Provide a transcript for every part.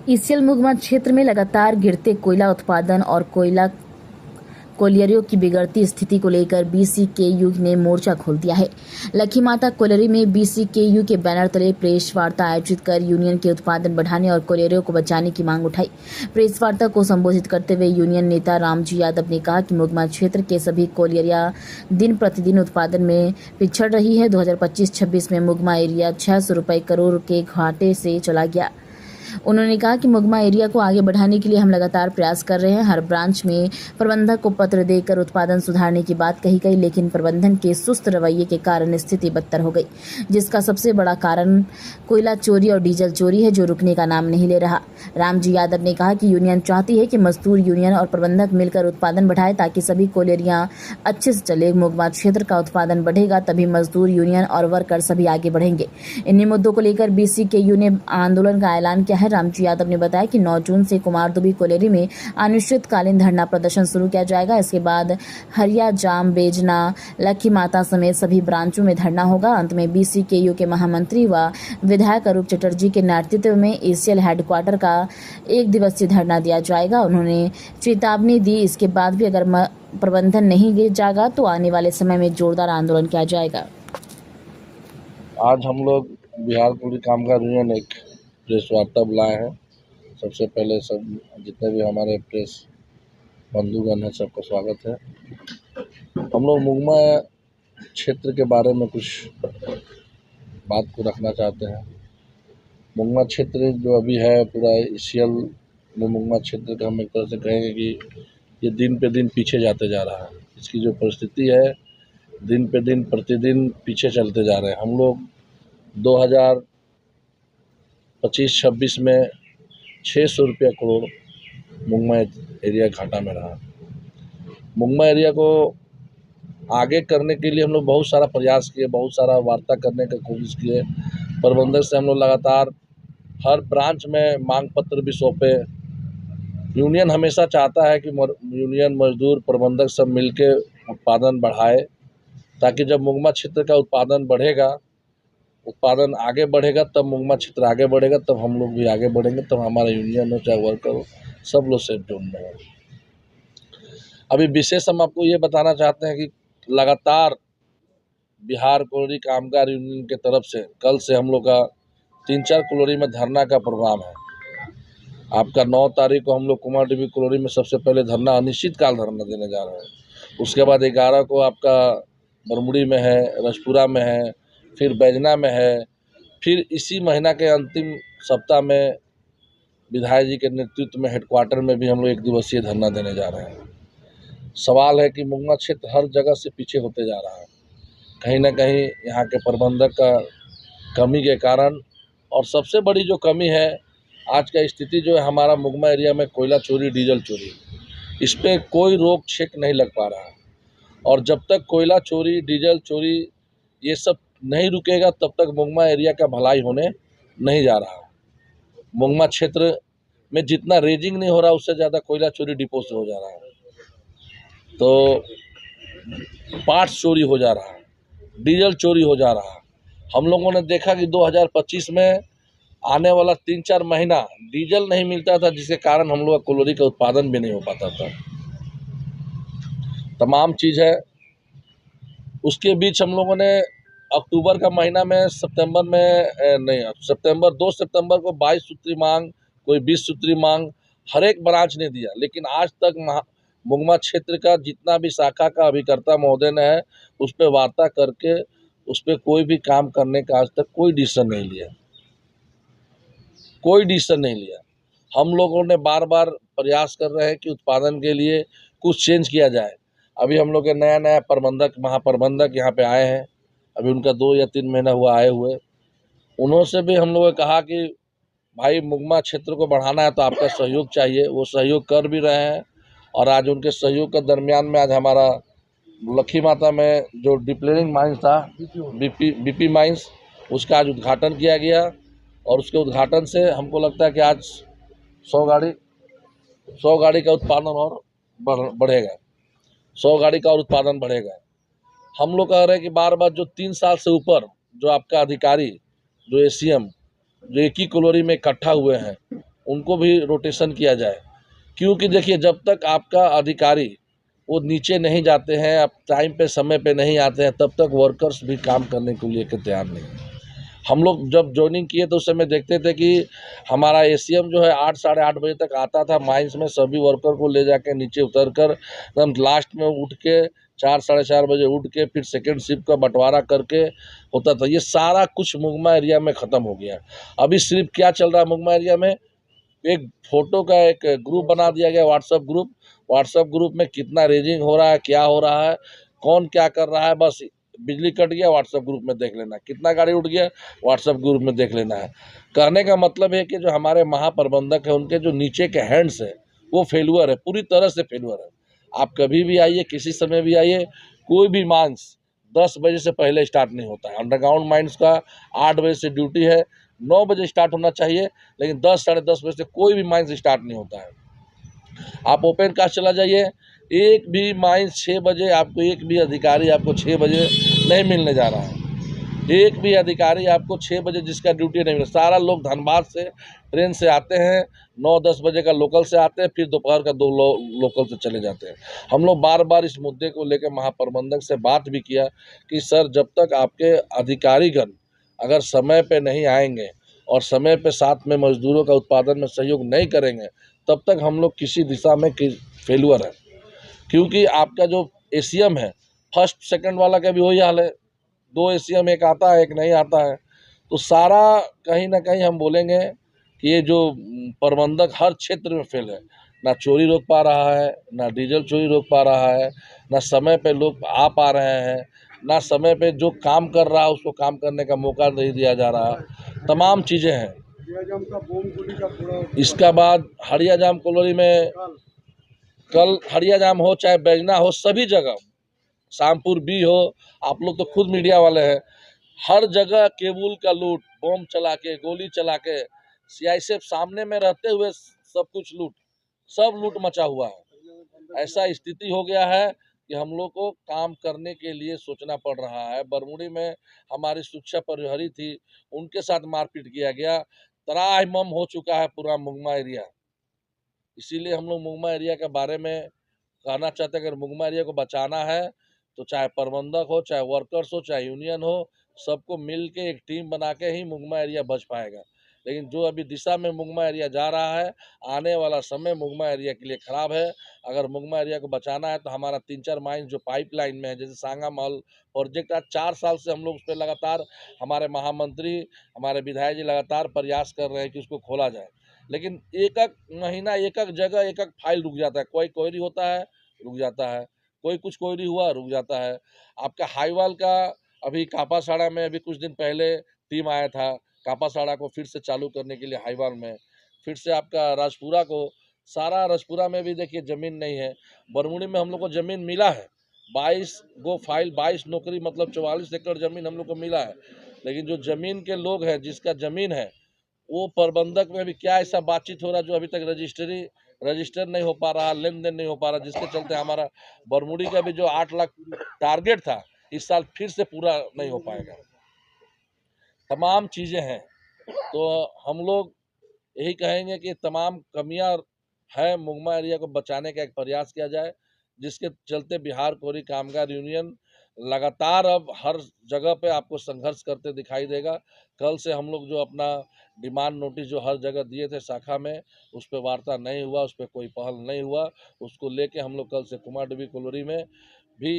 ECL Mugma क्षेत्र में लगातार गिरते कोयला उत्पादन और कोयलियों की बिगड़ती स्थिति को लेकर बीसीकेयू ने मोर्चा खोल दिया है। लखी माता कोयलरी में बीसीकेयू के बैनर तले प्रेस वार्ता आयोजित कर यूनियन के उत्पादन बढ़ाने और कोयलियों को बचाने की मांग उठाई। प्रेस वार्ता को संबोधित करते हुए यूनियन नेता रामजी यादव ने कहा कि मुगमा क्षेत्र के सभी कोयलियां दिन प्रतिदिन उत्पादन में पिछड़ रही है। 2025-26 में मुगमा एरिया 600 रुपये करोड़ के घाटे से चला गया। उन्होंने कहा कि मुगमा एरिया को आगे बढ़ाने के लिए हम लगातार प्रयास कर रहे हैं। हर ब्रांच में प्रबंधक को पत्र देकर उत्पादन सुधारने की बात कही गई, लेकिन प्रबंधन के सुस्त रवैये के कारण स्थिति बदतर हो गई, जिसका सबसे बड़ा कारण कोयला चोरी और डीजल चोरी है, जो रुकने का नाम नहीं ले रहा। रामजी यादव ने कहा कि यूनियन चाहती है कि मजदूर यूनियन और प्रबंधक मिलकर उत्पादन बढ़ाए ताकि सभी कोयलियां अच्छे से चले। मुगमा क्षेत्र का उत्पादन बढ़ेगा तभी मजदूर यूनियन और वर्कर सभी आगे बढ़ेंगे। इन्हीं मुद्दों को लेकर बीसीकेयू ने आंदोलन का ऐलान किया है। रामजी यादव ने बताया कि 9 जून से कुमारदुबी कोयलेरी में अनिश्चितकालीन धरना प्रदर्शन शुरू किया जाएगा। इसके बाद हरिया, जाम, बेजना, लखी माता समेत सभी ब्रांचों में धरना होगा। अंत में बीसीकेयू के महामंत्री व विधायक अरूप चटर्जी के नेतृत्व में ईसीएल हेडक्वार्टर का 1 दिवसीय धरना दिया जाएगा। उन्होंने चेतावनी दी, इसके बाद भी अगर प्रबंधन नहीं जागा तो आने वाले समय में जोरदार आंदोलन किया जाएगा। आज हम लोग बिहार कुली कामगार यूनियन एक प्रेस वार्ता बुलाए हैं। सबसे पहले सब जितने भी हमारे प्रेस बंधुगण हैं सबका स्वागत है। हम लोग मुगमा क्षेत्र के बारे में कुछ बात को रखना चाहते हैं। मुगमा क्षेत्र जो अभी है पूरा ईसीएल में मुगमा क्षेत्र का हम एक तरह से कहेंगे कि ये दिन पे दिन पीछे जाते जा रहा है। इसकी जो परिस्थिति है दिन पे दिन प्रतिदिन पीछे चलते जा रहे हैं। हम लोग 2025-26 में 600 रुपया करोड़ मुगमा एरिया घाटा में रहा। मुगमा एरिया को आगे करने के लिए हम लोग बहुत सारा प्रयास किए, बहुत सारा वार्ता करने की कोशिश किए। प्रबंधक से हम लोग लगातार हर ब्रांच में मांग पत्र भी सौंपे। यूनियन हमेशा चाहता है कि यूनियन, मजदूर, प्रबंधक सब मिलके उत्पादन बढ़ाए, ताकि जब मुगमा क्षेत्र का उत्पादन बढ़ेगा, उत्पादन आगे बढ़ेगा, तब मुगमा क्षेत्र आगे बढ़ेगा, तब हम लोग भी आगे बढ़ेंगे, तब हमारा यूनियन हो चाहे वर्कर हो, सब लोग सेफ जोन में हो। अभी विशेष हम आपको ये बताना चाहते हैं कि लगातार बिहार कोयलरी कामगार यूनियन के तरफ से कल से हम लोग का 3-4 कोयलरी में धरना का प्रोग्राम है। आपका 9 तारीख को हम लोग कुमारडुबी कोयलरी में सबसे पहले धरना, अनिश्चितकाल धरना देने जा रहे हैं। उसके बाद 11 को आपका बरमुड़ी में है, रजपुरा में है, फिर बैजना में है, फिर इसी महीना के अंतिम सप्ताह में विधायक जी के नेतृत्व में हेडक्वार्टर में भी हम लोग 1 दिवसीय धरना देने जा रहे हैं। सवाल है कि मुगमा क्षेत्र हर जगह से पीछे होते जा रहा है। कहीं ना कहीं यहाँ के प्रबंधक का कमी के कारण, और सबसे बड़ी जो कमी है आज का स्थिति जो है हमारा मुगमा एरिया में कोयला चोरी, डीजल चोरी, इस पर कोई रोक छेक नहीं लग पा रहा है। और जब तक कोयला चोरी, डीजल चोरी ये सब नहीं रुकेगा तब तक मुगमा एरिया का भलाई होने नहीं जा रहा है। मुगमा क्षेत्र में जितना रेजिंग नहीं हो रहा उससे ज़्यादा कोयला चोरी डिपो से हो जा रहा है, तो पार्ट्स चोरी हो जा रहा है, डीजल चोरी हो जा रहा है। हम लोगों ने देखा कि 2025 में आने वाला 3-4 महीना डीजल नहीं मिलता था, जिसके कारण हम लोग का कोयलरी का उत्पादन भी नहीं हो पाता था। तमाम चीज़ है। उसके बीच हम लोगों ने अक्टूबर का महीना में, सितंबर में नहीं, सितंबर 2 सितंबर को 22 सूत्री मांग, कोई 20 सूत्री मांग हर एक ब्रांच ने दिया, लेकिन आज तक मुगमा क्षेत्र का जितना भी शाखा का अभिकर्ता महोदय ने है उस पर वार्ता करके उस पर कोई भी काम करने का आज तक कोई डिसीजन नहीं लिया, कोई डिसीजन नहीं लिया। हम लोगों ने बार बार प्रयास कर रहे हैं कि उत्पादन के लिए कुछ चेंज किया जाए। अभी हम लोग के नया प्रबंधक, महाप्रबंधक यहाँ पे आए हैं, अभी उनका 2 या 3 महीना हुआ आए हुए। उन्होंने भी हम लोगों ने कहा कि भाई मुगमा क्षेत्र को बढ़ाना है तो आपका सहयोग चाहिए। वो सहयोग कर भी रहे हैं, और आज उनके सहयोग के दरमियान में आज हमारा लखी माता में जो डिप्लेनिंग माइंस था, बीपी माइंस, उसका आज उद्घाटन किया गया। और उसके उद्घाटन से हमको लगता है कि आज 100 गाड़ी का उत्पादन और बढ़ेगा, 100 गाड़ी का और उत्पादन बढ़ेगा। हम लोग कह रहे हैं कि बार बार जो 3 साल से ऊपर जो आपका अधिकारी, जो एसीएम, जो एक ही कोयलरी में इकट्ठा हुए हैं, उनको भी रोटेशन किया जाए। क्योंकि देखिए, जब तक आपका अधिकारी वो नीचे नहीं जाते हैं, आप टाइम पे समय पे नहीं आते हैं, तब तक वर्कर्स भी काम करने को लेकर तैयार नहीं हैं। हम लोग जब जॉइनिंग किए तो उस समय देखते थे कि हमारा एसीएम जो है 8 साढ़े 8 बजे तक आता था माइंस में, सभी वर्कर को ले जाके नीचे उतर कर एकदम लास्ट में उठ के 4 साढ़े 4 बजे उठ के फिर सेकेंड शिफ्ट का बंटवारा करके होता था। ये सारा कुछ मुगमा एरिया में ख़त्म हो गया। अभी सिर्फ क्या चल रहा है मुगमा एरिया में, एक फोटो का एक ग्रुप बना दिया गया, व्हाट्सएप ग्रुप में कितना रेजिंग हो रहा है, क्या हो रहा है, कौन क्या कर रहा है, बस बिजली कट गया व्हाट्सएप ग्रुप में देख लेना है, कितना गाड़ी उठ गया व्हाट्सएप ग्रुप में देख लेना है। कहने का मतलब है कि जो हमारे महाप्रबंधक है, उनके जो नीचे के हैंड्स है वो फेलुअर है, पूरी तरह से फेलुअर है। आप कभी भी आइए, किसी समय भी आइए, कोई भी माइंस 10 बजे से पहले स्टार्ट नहीं होता है। अंडरग्राउंड माइंस का 8 बजे से ड्यूटी है, 9 बजे स्टार्ट होना चाहिए, लेकिन 10 साढ़े 10 बजे से कोई भी माइंस स्टार्ट नहीं होता है। आप ओपन कास्ट चला जाइए, एक भी माइंस 6 बजे आपको, एक भी अधिकारी आपको 6 बजे नहीं मिलने जा रहा है। एक भी अधिकारी आपको 6 बजे जिसका ड्यूटी नहीं मिला, सारा लोग धनबाद से ट्रेन से आते हैं, 9-10 बजे का लोकल से आते हैं, फिर दोपहर का 2 लोकल से चले जाते हैं। हम लोग बार बार इस मुद्दे को लेकर महाप्रबंधक से बात भी किया कि सर, जब तक आपके अधिकारीगण अगर समय पे नहीं आएंगे और समय पे साथ में मजदूरों का उत्पादन में सहयोग नहीं करेंगे, तब तक हम लोग किसी दिशा में फेलुअर है। क्योंकि आपका जो एसीएम है, फर्स्ट सेकंड वाला का भी वही हाल है, 2 एसीएम, एक आता है एक नहीं आता है। तो सारा कहीं ना कहीं हम बोलेंगे कि ये जो प्रबंधक हर क्षेत्र में फेल है। ना चोरी रोक पा रहा है, ना डीजल चोरी रोक पा रहा है, ना समय पे लोग आ पा रहे हैं, ना समय पे जो काम कर रहा है उसको काम करने का मौका नहीं दिया जा रहा है। तमाम चीज़ें हैं। इसका बाद हड़िया जाम कॉलोनी में कल हड़िया जाम हो चाहे बैजना हो, सभी जगह, शामपुर भी हो, आप लोग तो खुद मीडिया वाले हैं, हर जगह केबल का लूट, बम चला के, गोली चला के, सीआईएसएफ सामने में रहते हुए सब कुछ लूट, सब लूट मचा हुआ है। ऐसा स्थिति हो गया है कि हम लोग को काम करने के लिए सोचना पड़ रहा है। बरमुड़ी में हमारी सुरक्षा प्रहरी थी, उनके साथ मारपीट किया गया, त्राहिमाम हो चुका है पूरा मुगमा एरिया। इसीलिए हम लोग मुगमा एरिया के बारे में कहना चाहते हैं, अगर मुगमा एरिया को बचाना है तो चाहे प्रबंधक हो, चाहे वर्कर्स हो, चाहे यूनियन हो, सबको मिल के एक टीम बना के ही मुगमा एरिया बच पाएगा। लेकिन जो अभी दिशा में मुगमा एरिया जा रहा है, आने वाला समय मुगमा एरिया के लिए खराब है। अगर मुगमा एरिया को बचाना है तो हमारा 3-4 माइंस जो पाइपलाइन में है, जैसे सांगा महल प्रोजेक्ट, आज 4 साल से हम लोग उस पर लगातार, हमारे महामंत्री, हमारे विधायक जी लगातार प्रयास कर रहे हैं कि उसको खोला जाए। लेकिन एक महीना, एक जगह, एक फाइल रुक जाता है। कोई क्वेरी होता है, रुक जाता है, कोई कुछ क्वेरी हुआ, रुक जाता है। आपका हाईवाल का अभी कापासाड़ा में अभी कुछ दिन पहले टीम आया था, कापासाड़ा को फिर से चालू करने के लिए हाईवाल में, फिर से आपका राजपुरा को, सारा राजपुरा में भी देखिए ज़मीन नहीं है। बरमुड़ी में हम लोग को ज़मीन मिला है, 22 गो फाइल, 22 नौकरी, मतलब 44 एकड़ ज़मीन हम लोग को मिला है। लेकिन जो ज़मीन के लोग हैं, जिसका ज़मीन है, वो प्रबंधक में अभी क्या ऐसा बातचीत हो रहा है जो अभी तक रजिस्टर नहीं हो पा रहा, लेन देन नहीं हो पा रहा, जिसके चलते हमारा बरमुड़ी का भी जो 8 लाख टारगेट था, इस साल फिर से पूरा नहीं हो पाएगा। तमाम चीज़ें हैं। तो हम लोग यही कहेंगे कि तमाम कमियां है, मुगमा एरिया को बचाने का एक प्रयास किया जाए, जिसके चलते बिहार कोरी कामगार यूनियन लगातार अब हर जगह पे आपको संघर्ष करते दिखाई देगा। कल से हम लोग जो अपना डिमांड नोटिस जो हर जगह दिए थे शाखा में, उस पर वार्ता नहीं हुआ, उस पर कोई पहल नहीं हुआ, उसको लेके हम लोग कल से कुमारडुबी कॉलोनी में भी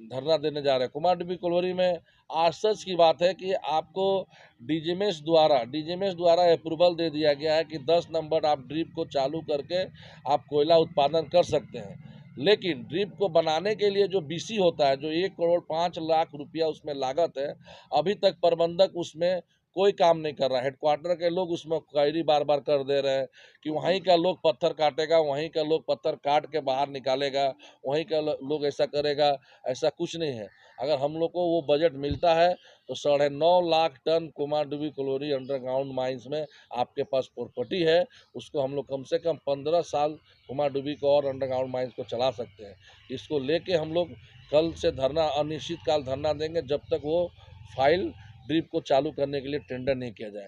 धरना देने जा रहे हैं। कुमारडुबी कॉलोनी में आश्चर्य की बात है कि आपको डीजीएमएस द्वारा अप्रूवल दे दिया गया है कि 10 नंबर आप ड्रिप को चालू करके आप कोयला उत्पादन कर सकते हैं। लेकिन ड्रिप को बनाने के लिए जो बीसी होता है, जो 1 करोड़ 5 लाख रुपया उसमें लागत है, अभी तक प्रबंधक उसमें कोई काम नहीं कर रहा है। हेडक्वार्टर के लोग उसमें क्वायरी बार बार कर दे रहे हैं कि वहीं का लोग पत्थर काटेगा, वहीं का लोग पत्थर काट के बाहर निकालेगा, वहीं का लोग ऐसा करेगा। ऐसा कुछ नहीं है। अगर हम लोग को वो बजट मिलता है तो 9.5 lakh ton Kumardubi colony underground mines में आपके पास प्रॉपर्टी है, उसको हम लोग कम से कम 15 साल कुमारडुबी को और अंडरग्राउंड माइंस को चला सकते हैं। इसको लेके हम लोग कल से धरना, अनिश्चितकाल धरना देंगे, जब तक वो फाइल ड्रिप को चालू करने के लिए टेंडर नहीं किया जाए।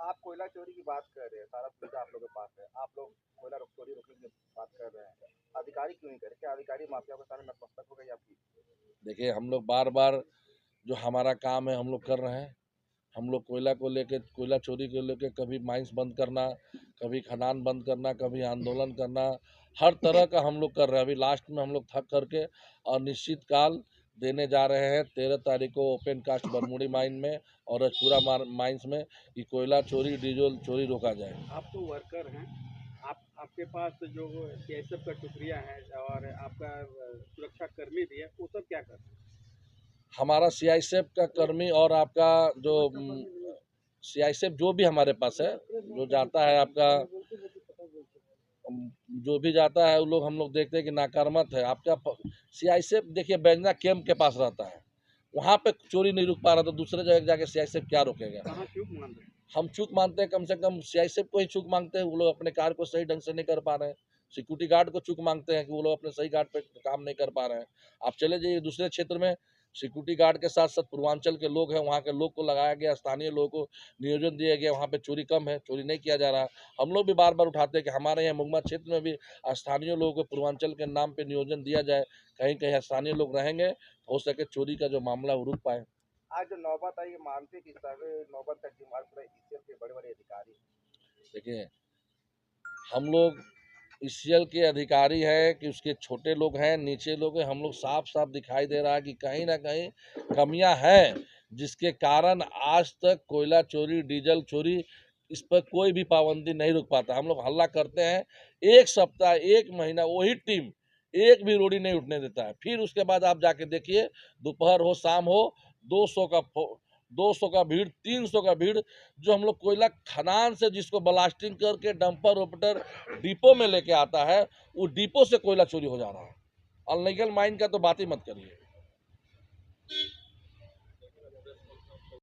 आप कोयला चोरी की बात कर रहे हैं, सारा सुविधा आप लोगों के पास है, आप लोग कोयला चोरी रोकने की बात कर रहे हैं, अधिकारी क्यों नहीं करे? क्या अधिकारी माफिया के सामने नतमस्तक हो गई आपकी? देखिए हम लोग बार बार जो हमारा काम है हम लोग कर रहे हैं। हम लोग कोयला को लेके, कोयला चोरी को लेके कभी माइंस बंद करना, कभी खदान बंद करना, कभी आंदोलन करना, हर तरह का हम लोग कर रहे हैं। अभी लास्ट में हम लोग थक करके और निश्चित काल देने जा रहे हैं 13 तारीख को ओपन कास्ट बरमुड़ी माइन में और रजपुरा माइंस में कि कोयला चोरी, डीजल चोरी रोका जाए। आप तो वर्कर हैं, आपके पास जो सीआईएसएफ का टुकड़िया है और आपका सुरक्षा कर्मी भी है, वो सब क्या करते हैं? हमारा सीआईएसएफ का कर्मी और आपका जो सीआईएसएफ जो भी हमारे पास है, जो जाता है आपका जो भी जाता है वो लोग हम लोग देखते हैं कि नाकारात्मक है। आपका सीआईएसएफ देखिए बैंजना कैंप के पास रहता है, वहाँ पे चोरी नहीं रुक पा रहा तो दूसरे जगह जाके सीआईएसएफ क्या रोकेगा? कहाँ चूक मान रहे हैं? हम चूक मानते हैं, कम से कम सीआईएसएफ को ही चूक मांगते हैं। वो लोग अपने कार्य को सही ढंग से नहीं कर पा रहे हैं। सिक्योरिटी गार्ड को चूक मांगते हैं कि वो लोग अपने सही गार्ड पे काम नहीं कर पा रहे हैं। आप चले जाइए दूसरे क्षेत्र में, सिक्योरिटी गार्ड के साथ साथ पूर्वांचल के लोग हैं, वहाँ के लोग को लगाया गया, स्थानीय लोगों को नियोजन दिया गया, वहाँ पे चोरी कम है, चोरी नहीं किया जा रहा। हम लोग भी बार बार उठाते हैं कि हमारे यहाँ मुंगमा क्षेत्र में भी स्थानीय लोगों को पूर्वांचल के नाम पे नियोजन दिया जाए, कहीं कहीं स्थानीय लोग रहेंगे, हो सके चोरी का जो मामला वो रुक पाए। आज जो नौबत आई, ये मानते कि सर्वे नौबत का जिम्मेदार पूरा ईसीएल के बड़े बड़े अधिकारी हैं। देखिए हम लोग ईसीएल के अधिकारी है कि उसके छोटे लोग हैं, नीचे लोग हैं, हम लोग साफ साफ दिखाई दे रहा है कि कहीं ना कहीं कमियां हैं, जिसके कारण आज तक कोयला चोरी, डीजल चोरी, इस पर कोई भी पाबंदी नहीं रुक पाता। हम लोग हल्ला करते हैं, एक सप्ताह, एक महीना वही टीम एक भी रोड़ी नहीं उठने देता है। फिर उसके बाद आप जाके देखिए, दोपहर हो शाम हो, 200 का भीड़, 300 का भीड़, जो हम लोग कोयला खदान से जिसको ब्लास्टिंग करके डंपर वोपटर डिपो में लेके आता है, वो डिपो से कोयला चोरी हो जा रहा है। अनलीगल माइन का तो बात ही मत करिए।